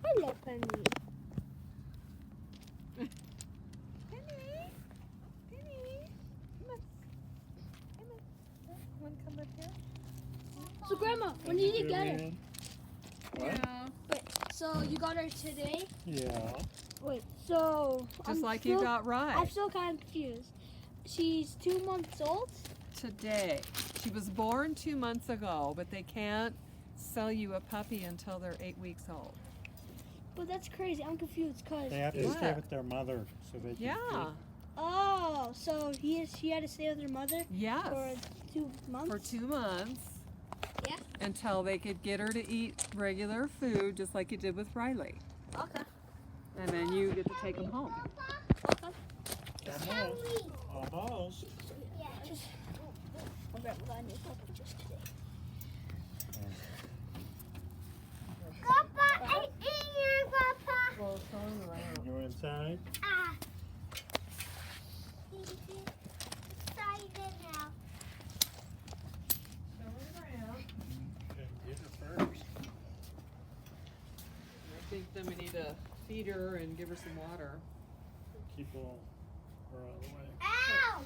Hello, Penny. Penny. Penny. Come on. Come on. Want to come up here? So, Grandma, when did you get her? What? Yeah. Wait, so you got her today? Yeah. Wait, so Just I'm like still, you got right. I'm still kind of confused. She's 2 months old? Today. She was born 2 months ago, but they can't sell you a puppy until they're 8 weeks old. But that's crazy. I'm confused because. They have to What? stay with their mother so they can Yeah. Oh, so she had to stay with her mother Yes. for 2 months? For 2 months. Yeah. Until they could get her to eat regular food, just like you did with Riley. Okay. And then you get to take them home. Okay. Almost. Almost. Just. I'll grab my new puppy just today. You inside? Okay, get her first. I think then we need to feed her and give her some water. Keep her out of the way. Ow!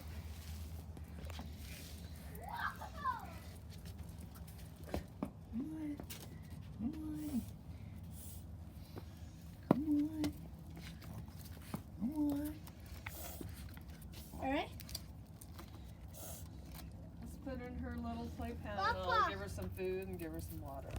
Alright? Let's put her in her little playpen and Papa. I'll give her some food and give her some water.